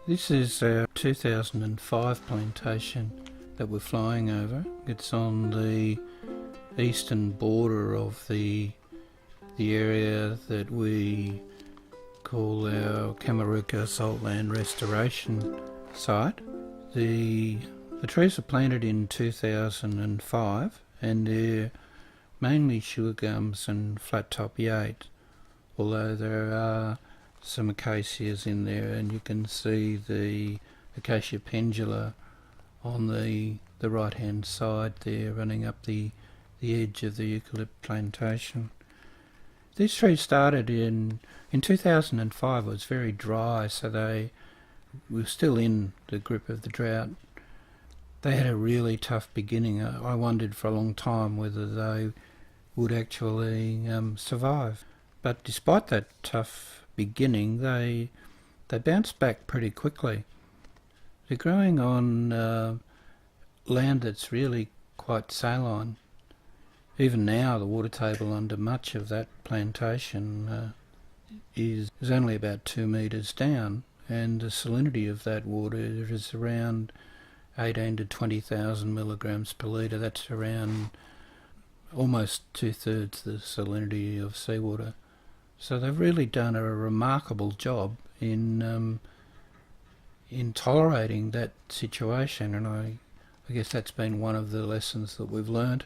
This is our 2005 plantation that we're flying over. It's on the eastern border of the area that we call our Kamarooka Saltland Restoration site. The trees were planted in 2005 and they're mainly sugar gums and flat top yates, although there are some acacias in there, and you can see the acacia pendula on the right hand side there running up the edge of the eucalypt plantation. These trees started in 2005. It was very dry, so they were still in the grip of the drought. They had a really tough beginning. I wondered for a long time whether they would actually survive. But despite that tough beginning, they bounced back pretty quickly. They're growing on land that's really quite saline. Even now, the water table under much of that plantation is only about 2 metres down, and the salinity of that water is around 18 to 20,000 milligrams per litre. That's around almost 2/3 the salinity of seawater. So they've really done a remarkable job in tolerating that situation, and I guess that's been one of the lessons that we've learned,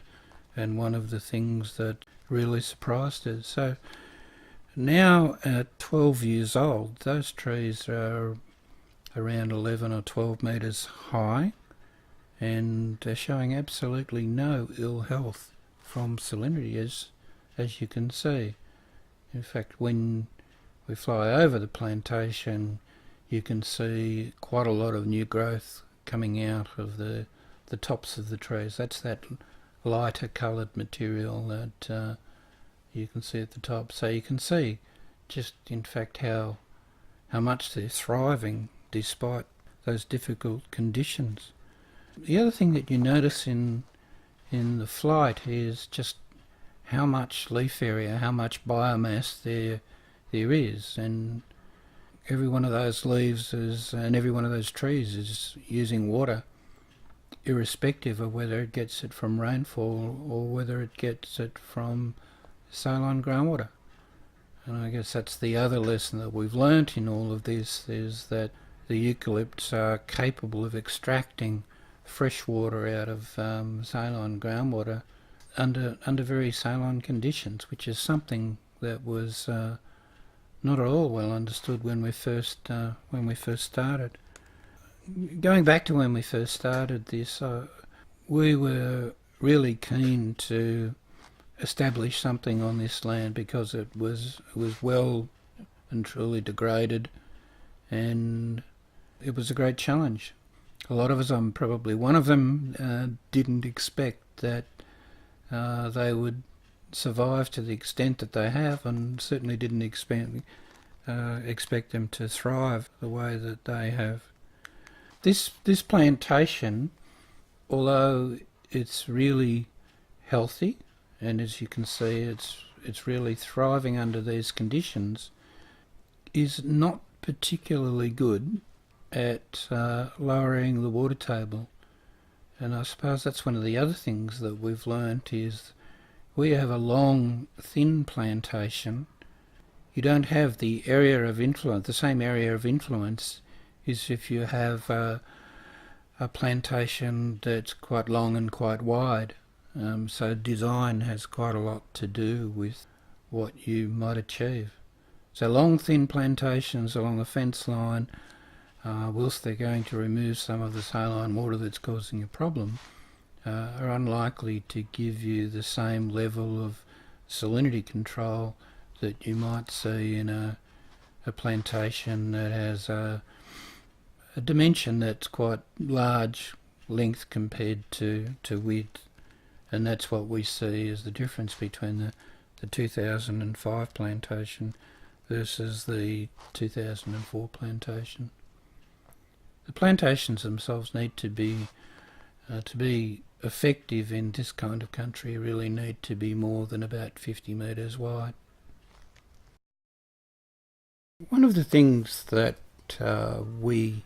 and one of the things that really surprised us. So now at 12 years old, those trees are around 11 or 12 metres high, and they're showing absolutely no ill health from salinity, as you can see. In fact, when we fly over the plantation, you can see quite a lot of new growth coming out of the tops of the trees. That's that lighter coloured material that you can see at the top. So you can see just in fact how much they're thriving despite those difficult conditions. The other thing that you notice in the flight is just how much leaf area, how much biomass there is, and every one of those leaves and every one of those trees is using water, irrespective of whether it gets it from rainfall or whether it gets it from saline groundwater. And I guess that's the other lesson that we've learnt in all of this, is that the eucalypts are capable of extracting fresh water out of saline groundwater under very saline conditions, which is something that was not at all well understood when we first started. Going back to when we first started this, we were really keen to establish something on this land because it was well and truly degraded, and it was a great challenge. A lot of us, I'm probably one of them, didn't expect that they would survive to the extent that they have, and certainly didn't expect them to thrive the way that they have. This plantation, although it's really healthy, and as you can see it's really thriving under these conditions, is not particularly good at lowering the water table. And I suppose that's one of the other things that we've learnt, is we have a long, thin plantation. You don't have the area of influence. The same area of influence is if you have a plantation that's quite long and quite wide. So design has quite a lot to do with what you might achieve. So long, thin plantations along a fence line, whilst they're going to remove some of the saline water that's causing a problem, are unlikely to give you the same level of salinity control that you might see in a plantation that has a dimension that's quite large, length compared to width. And that's what we see as the difference between the 2005 plantation versus the 2004 plantation. The plantations themselves need to be effective in this kind of country, really need to be more than about 50 metres wide. One of the things that what we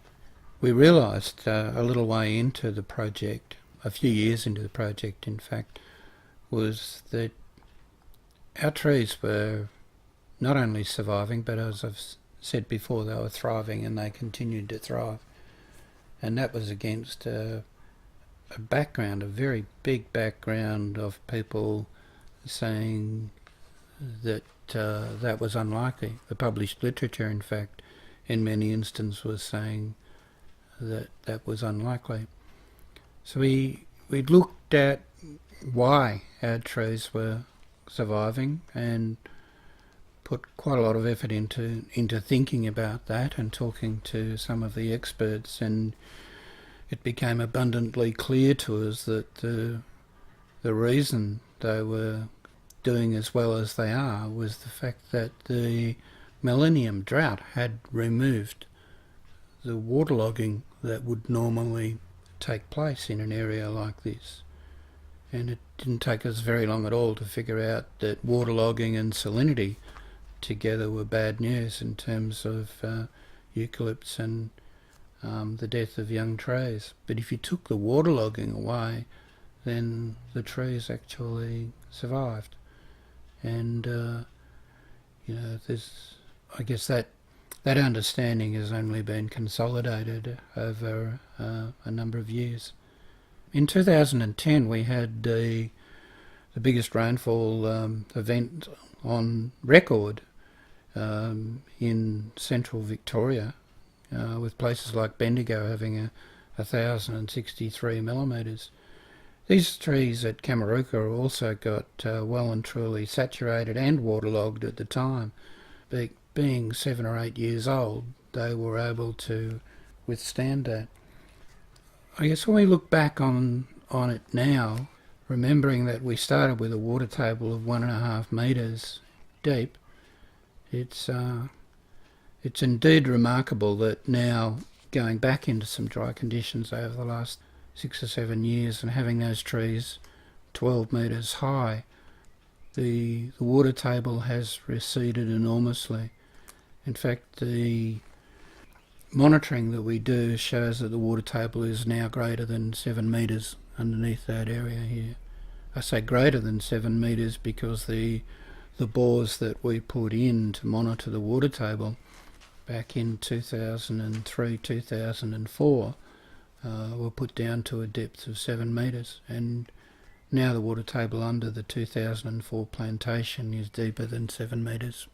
realised a little way into the project, a few years into the project in fact, was that our trees were not only surviving, but as I've said before, they were thriving, and they continued to thrive. And that was against a background, a very big background of people saying that that was unlikely. The published literature, in fact, in many instances was saying that that was unlikely. So we looked at why our trees were surviving and put quite a lot of effort into thinking about that and talking to some of the experts, and it became abundantly clear to us that the reason they were doing as well as they are was the fact that the millennium drought had removed the waterlogging that would normally take place in an area like this. And it didn't take us very long at all to figure out that waterlogging and salinity together were bad news in terms of eucalypts and the death of young trees. But if you took the waterlogging away, then the trees actually survived. And there's, I guess that understanding has only been consolidated over a number of years. In 2010 we had the biggest rainfall event on record in central Victoria, with places like Bendigo having 1,063 millimetres. These trees at Kamarooka also got well and truly saturated and waterlogged at the time. Being 7 or 8 years old, they were able to withstand that. I guess when we look back on it now, remembering that we started with a water table of 1.5 metres deep, it's indeed remarkable that now, going back into some dry conditions over the last 6 or 7 years and having those trees 12 metres high, the water table has receded enormously. In fact, the monitoring that we do shows that the water table is now greater than 7 metres underneath that area here. I say greater than 7 metres because the bores that we put in to monitor the water table back in 2003, 2004 were put down to a depth of 7 metres, and now the water table under the 2004 plantation is deeper than 7 metres.